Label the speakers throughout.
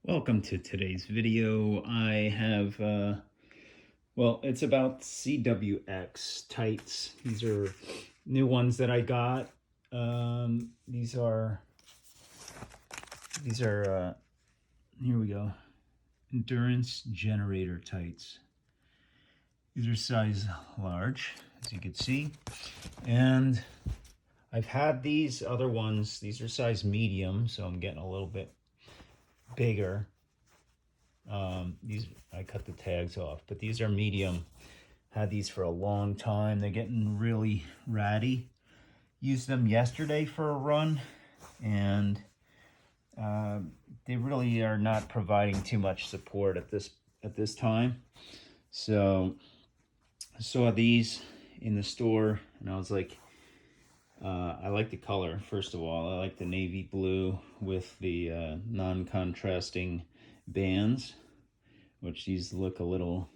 Speaker 1: Welcome to today's video. I have, well, it's about CWX tights. These are new ones that I got. These are, here we go, endurance generator tights. These are size large, as you can see. And I've had these other ones. These are size medium, so I'm getting a little bit bigger. These, I cut the tags off, but these are medium. Had these for a long time. They're getting really ratty. Used them yesterday for a run, and they really are not providing too much support at this time. So I saw these in the store, and I was like, I like the color. First of all, I like the navy blue with the non-contrasting bands, which these look a little,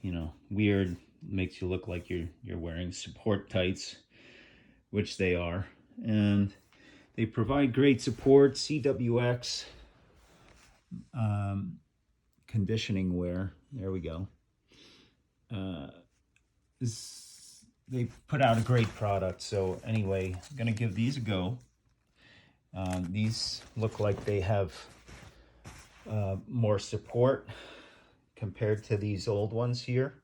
Speaker 1: weird. Makes you look like you're wearing support tights, which they are. And they provide great support. CWX conditioning wear. There we go. They put out a great product. So anyway, I'm gonna give these a go. These look like they have more support compared to these old ones here.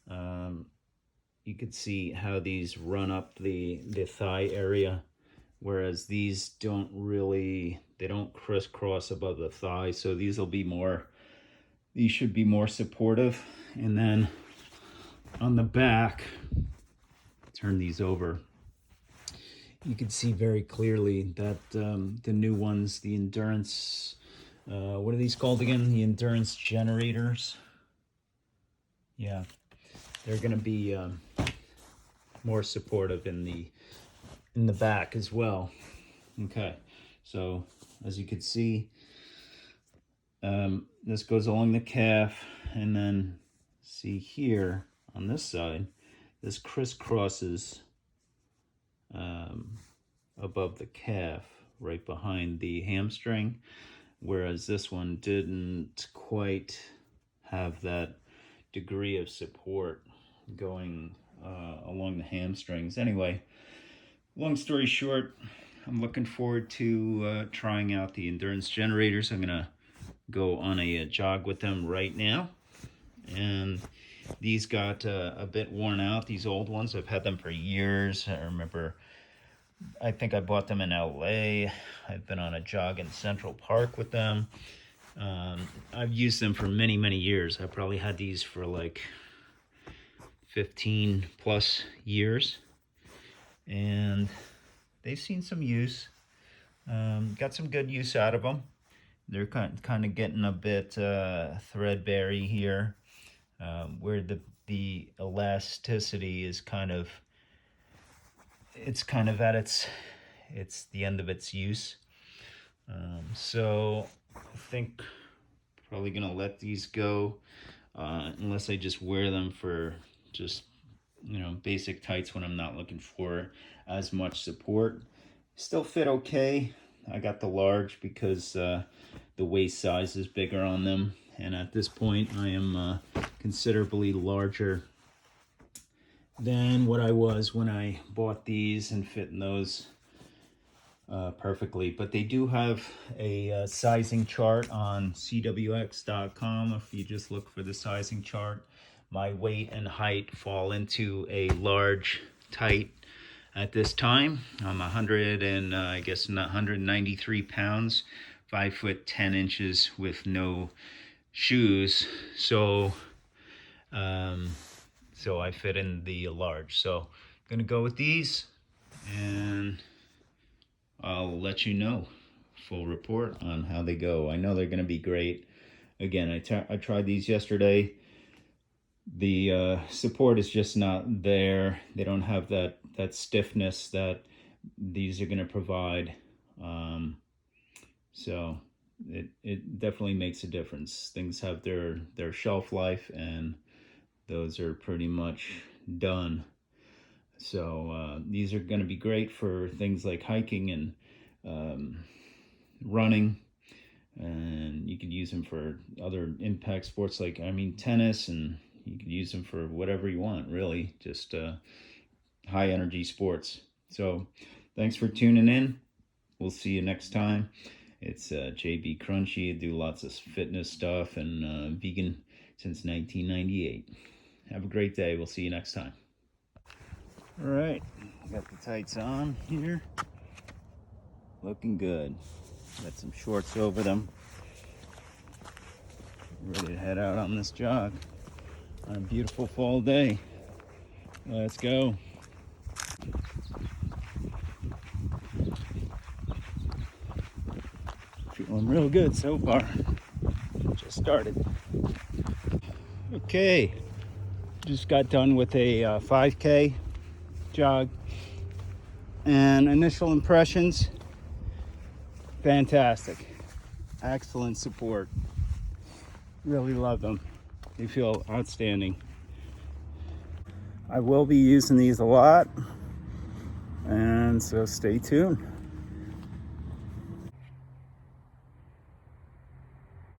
Speaker 1: You could see how these run up the thigh area, whereas these don't really, they don't crisscross above the thigh. So these should be more supportive. And then on the back, turn these over, you can see very clearly that the new ones, the endurance, what are these called again? The endurance generators. Yeah, they're going to be more supportive in the back as well. Okay, so as you can see, this goes along the calf, and then see here on this side, this crisscrosses above the calf, right behind the hamstring, whereas this one didn't quite have that degree of support going along the hamstrings. Anyway, long story short, I'm looking forward to trying out the endurance generators. I'm gonna go on a jog with them right now, and these got a bit worn out. These old ones, I've had them for years. I think I bought them in LA. I've been on a jog in Central Park with them. I've used them for many years. I probably had these for like 15 plus years, and they've seen some use. Got some good use out of them. They're kind of getting a bit threadbare here, where the elasticity is kind of at it's the end of its use. So I think probably gonna let these go, unless I just wear them for just basic tights when I'm not looking for as much support. Still fit okay. I got the large because the waist size is bigger on them, and at this point I am considerably larger than what I was when I bought these, and fit in those perfectly. But they do have a sizing chart on cwx.com. If you just look for the sizing chart, my weight and height fall into a large tight at this time. I'm 193 pounds, 5 foot 10 inches with no shoes. So I fit in the large. So I'm gonna go with these, and I'll let you know, full report on how they go. I know they're gonna be great. Again, I tried these yesterday. The support is just not there. They don't have that stiffness that these are gonna provide. So it definitely makes a difference. Things have their shelf life, and those are pretty much done. So these are going to be great for things like hiking and running, and you could use them for other impact sports, like, I mean, tennis, and you could use them for whatever you want, really, just high energy sports. So thanks for tuning in. We'll see you next time. It's JB Crunchy. I do lots of fitness stuff and vegan since 1998. Have a great day. We'll see you next time. All right, got the tights on here. Looking good. Got some shorts over them. Ready to head out on this jog on a beautiful fall day. Let's go. Feeling real good so far. Just started. Okay, just got done with a 5K jog, and initial impressions, fantastic. Excellent support. Really love them. They feel outstanding. I will be using these a lot, and so stay tuned.